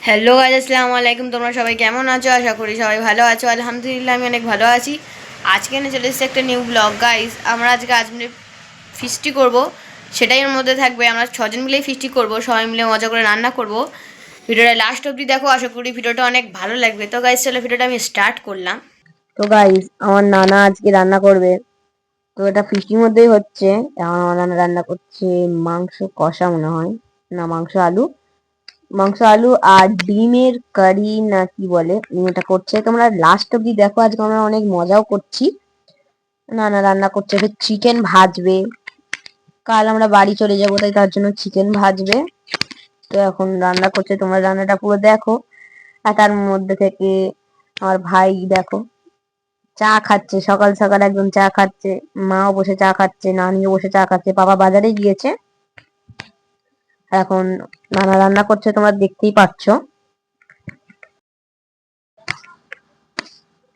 Hello guys, আসসালামু আলাইকুম। তোমরা সবাই কেমন আছো? আশা করি সবাই ভালো আছো। আলহামদুলিল্লাহ, আমি অনেক ভালো আছি। আজকে এনে চলে এসেছি একটা নিউ ব্লগ। গাইজ, আমরা আজকে আজমিরে ফিস্টি করব, সেটাই এর মধ্যে থাকবে। আমরা 6 জন মিলেই ফিস্টি করব, সবাই মিলে মজা করে রান্না করব। ভিডিওটা লাস্ট অবধি দেখো, আশা করি ভিডিওটা অনেক ভালো লাগবে। তো গাইজ, চলো ভিডিওটা আমি স্টার্ট করলাম। তো গাইজ, আমার নানা আজকে রান্না করবে। তো এটা ফিস্টির মধ্যেই হচ্ছে। আমার নানা রান্না করছে মাংস কষা, মনে হয় না মাংস আলু আর ডিমের কারি না কি বলে, এটা করছে। তোমরা লাস্ট অব্দি দেখো, আজকে আমরা অনেক মজাও করছি। না না, রান্না করছে, চিকেন ভাজবে। কাল আমরা বাড়ি চলে যাবো, তাই তার জন্য চিকেন ভাজবে। তো এখন রান্না করছে, তোমরা রান্নাটা পুরো দেখো। আর তার মধ্যে থেকে আমার ভাই দেখো চা খাচ্ছে, সকাল সকাল একদম চা খাচ্ছে। মাও বসে চা খাচ্ছে, নানিও বসে চা খাচ্ছে। বাবা বাজারে গিয়েছে। এখন নানা রান্না করছে, তোমরা দেখতেই পাচ্ছ।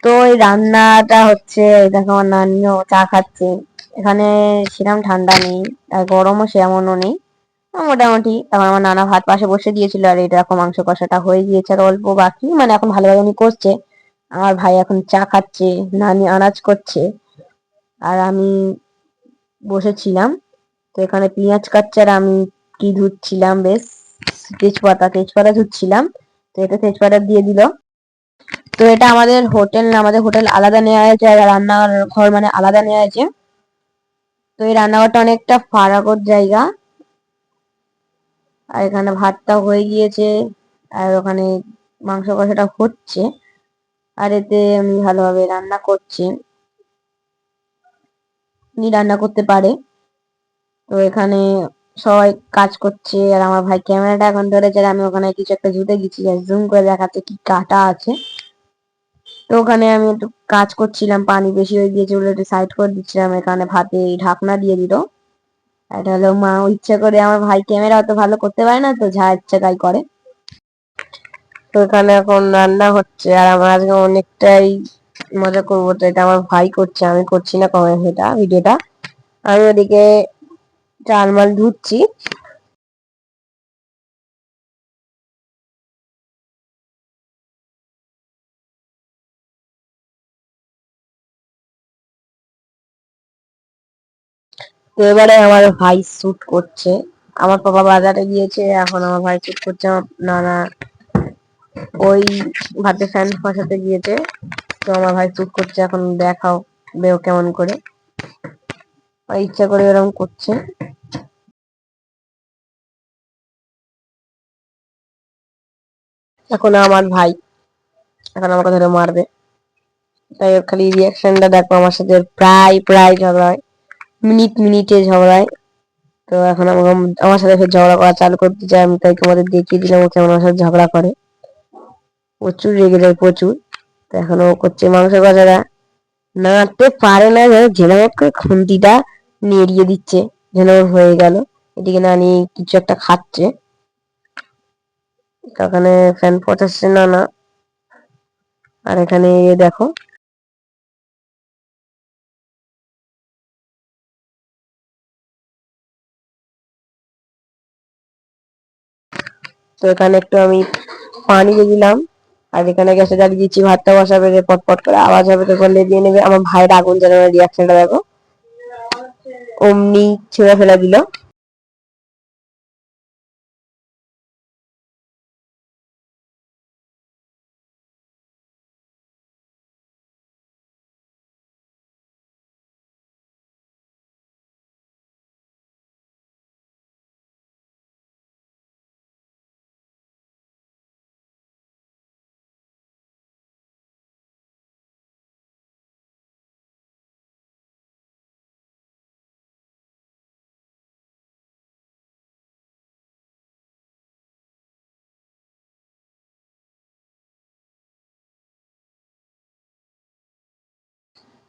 তো এই রান্নাটা হচ্ছে, এই দেখো আমার নানিও চা খাচ্ছে। এখানে সেরকম ঠান্ডা নেই, আর গরমও সেমনও নেই, মোটামুটি। এখন আমার নানা ভাত পাশে বসে দিয়েছিল, আর এটা এখন মাংস কষাটা হয়ে গিয়েছে, আর অল্প বাকি, মানে এখন ভালোভাবে উনি করছে। আমার ভাই এখন চা খাচ্ছে, নানি আনাজ করছে, আর আমি বসেছিলাম। তো এখানে পেঁয়াজ কাটছে, আর আমি কি ধুচ্ছিলাম, বেশ তেজপাতা তেজপাতা ধুচ্ছিলাম। তো এটা তেজপাতা দিয়ে দিল। তো এটা আমাদের হোটেল না, আমাদের হোটেল আলাদা নেওয়া হয়েছে, আর রান্নার ঘর মানে আলাদা নেওয়া হয়েছে। তো এই রান্নাঘরটা অনেকটা ফারাকর জায়গা। আর এখানে ভাতটাও হয়ে গিয়েছে, আর ওখানে মাংস কষাটা হচ্ছে। আর এতে আমি ভালোভাবে রান্না করছি, উনি রান্না করতে পারে। তো এখানে সবাই কাজ করছে, আর আমার ভাই ক্যামেরাটা এখন ধরেছে, আর আমি ওখানে কিছু একটা জুতে গেছি, জুম করে দেখাচ্ছে কি কাটা আছে। তো ওখানে আমি একটু কাজ করছিলাম, পানি বেশি হয়ে গিয়েছে বলে একটু সাইড করে দিচ্ছিলাম। এখানে ভাতে ঢাকনা দিয়ে দিল। এটা হলো মা ইচ্ছা করে, আমার ভাই ক্যামেরা অত ভালো করতে পারে না, তো যা ইচ্ছা তাই করে। তো এখানে এখন রান্না হচ্ছে, আর আমরা আজকে অনেকটাই মজা করবো। তো এটা আমার ভাই করছে, আমি করছি না এটা ভিডিওটা। আমি ওদিকে চাল মাল ধুচ্ছি। তো এবারে আমার ভাই শুট করছে। আমার পাপা বাজারে গিয়েছে, এখন আমার ভাই শুট করছে। আমার নানা ওই ভাতে ফ্যান বসাতে গিয়েছে। তো আমার ভাই শুট করছে, এখন দেখাও বেও কেমন করে, আর ইচ্ছা করে এরকম করছে। এখন আমার ভাই এখন আমাকে ধরে মারবে, তাই ওর খালি রিয়াকশনটা দেখো। আমার সাথে ওর প্রায় প্রায় ঝগড়া হয়, মিনিটে ঝগড়ায়। তো এখন আমাকে, আমার সাথে ফের ঝগড়া করা চালু করতে চায়। আমি তাই তোমাদের দেখিয়ে দিলাম ও কেমন আমার সাথে ঝগড়া করে। প্রচুর রেগে যায়, প্রচুর। তো এখন ও করছে মাংস কষাটা, নাড়তে পারে না, যেন ঝেনামত করে খুন্তিটা নেড়িয়ে দিচ্ছে, যেন ওর হয়ে গেল। এদিকে নানি কিছু একটা খাচ্ছে, ওখানে ফ্যান পচাচ্ছে না। আর এখানে দেখো। তো এখানে একটু আমি পানি দিয়ে দিলাম, আর এখানে গ্যাসে জ্বালিয়ে দিচ্ছি। ভাতটা বসাবে, যে পটপট করে আওয়াজ হবে, তখন লেগে নেবে। আমার ভাইয়ের আগুন জ্বালানোর রিয়াকশনটা দেখো, অমনি ছুঁড়ে ফেলে দিল।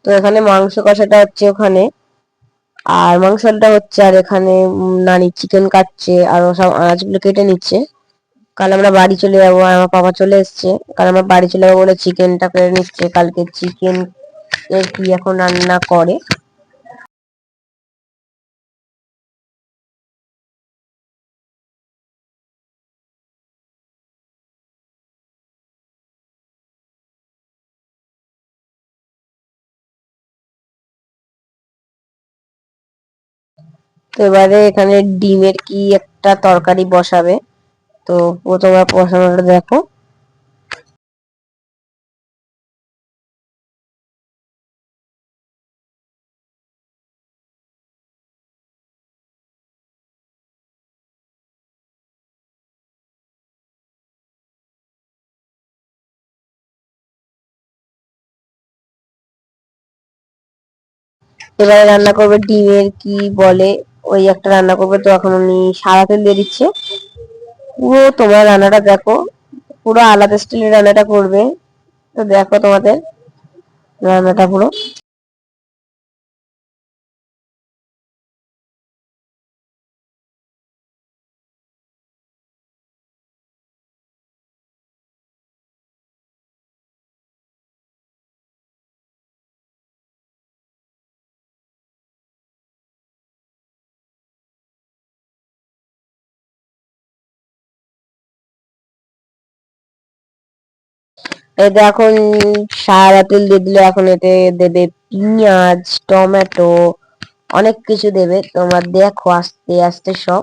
তো এখানে মাংস কষাটা হচ্ছে ওখানে, আর মাংসটা হচ্ছে, আর এখানে নানি চিকেন কাটছে, আর ও সব আনাজগুলো কেটে নিচ্ছে। কাল আমরা বাড়ি চলে যাবো, আর আমার পাপা চলে এসছে। কাল আমরা বাড়ি চলে যাবো বলে চিকেনটা কেটে নিচ্ছে। কালকে চিকেন এর কি এখন রান্না করে। তো এবারে এখানে ডিমের কি একটা তরকারি বসাবে। তো প্রথমে বসানোটা দেখো। এবারে রান্না করবে ডিমের কি বলে, ওই একটা রান্না করবে। তো এখন উনি সাদা তেল দিয়ে দিচ্ছে। পুরো তোমার রান্নাটা দেখো, পুরো আলাদা স্টাইলের রান্নাটা করবে। তো দেখো তোমাদের রান্নাটা পুরো। এই দেখো সাদা তেল দিয়ে দিলে এখন এতে দেবে পেঁয়াজ, টমেটো, অনেক কিছু দেবে। তোমরা দেখো আস্তে আস্তে সব।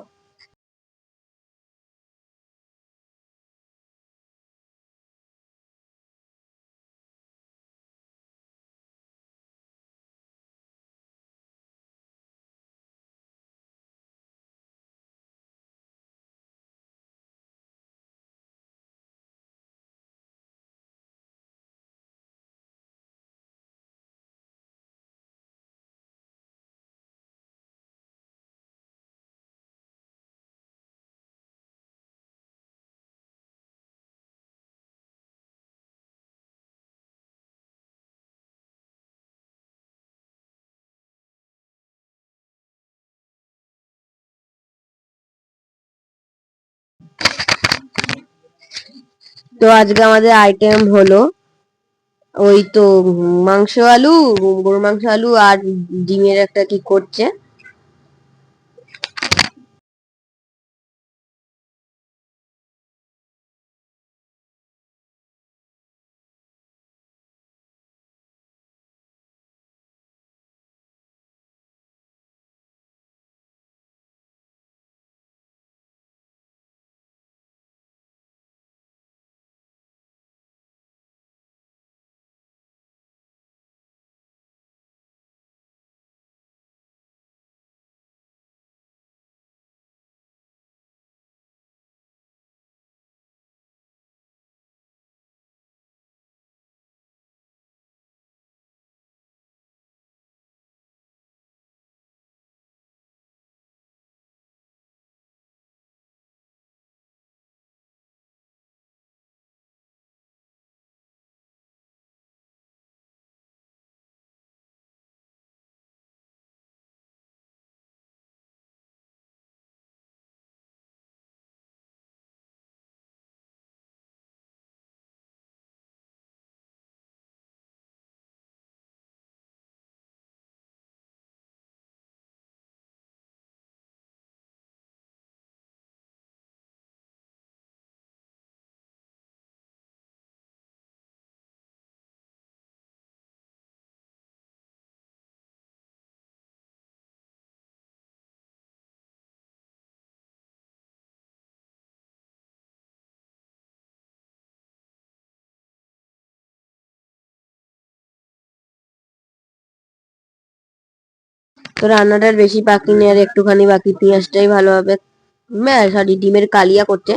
তো আজকে আমাদের আইটেম হলো ওই তো মাংস আলু, গরু মাংস আলু আর ডিমের একটা কি করছে। তো রান্নাটার বেশি বাকি নেই, আর একটুখানি বাকি, পেঁয়াজটাই ভালোভাবে সরি ডিমের কালিয়া করছে।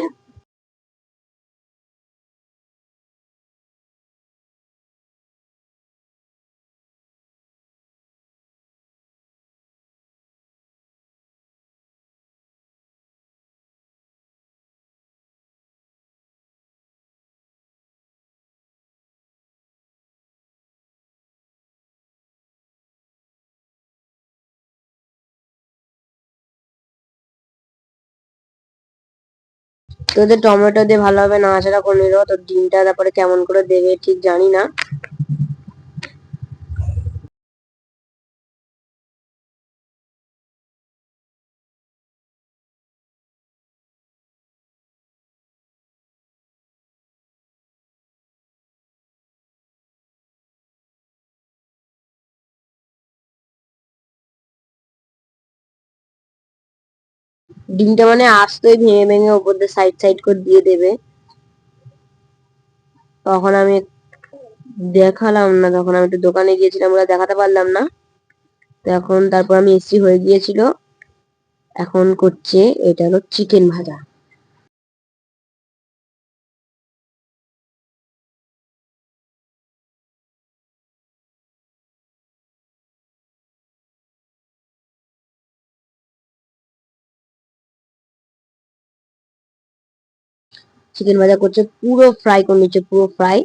তো ওদের টমেটো দিয়ে ভালোভাবে নাড়াচাড়া করে নিল। তো ডিমটা তারপরে কেমন করে দেবে ঠিক জানি না। ডিমটা মানে আস্তই ভেঙে ভেঙে ওপর দিয়ে সাইড সাইড করে দিয়ে দেবে। তখন আমি দেখালাম না, তখন আমি একটু দোকানে গিয়েছিলাম, ওরা দেখাতে পারলাম না। এখন তারপর আমি এসছি, হয়ে গিয়েছিল। এখন করছে, এটা হলো চিকেন ভাজা। চিকেন ভাজা করছে, পুরো ফ্রাই করে নিচ্ছে, পুরো ফ্রাই।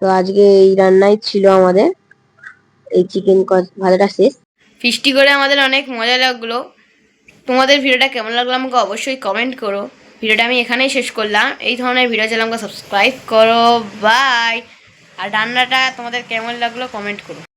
তো আজকে এই রান্নাই ছিল আমাদের, এই চিকেন ভাজাটা শেষ। ফিস্টি করে আমাদের অনেক মজা লাগলো। তোমাদের ভিডিওটা কেমন লাগলো আমাকে অবশ্যই কমেন্ট করো। ভিডিওটা আমি এখানেই শেষ করলাম। এই ধরনের ভিডিও চাইলে আমাকে সাবস্ক্রাইব করো। বাই। আর রান্নাটা তোমাদের কেমন লাগলো কমেন্ট করো।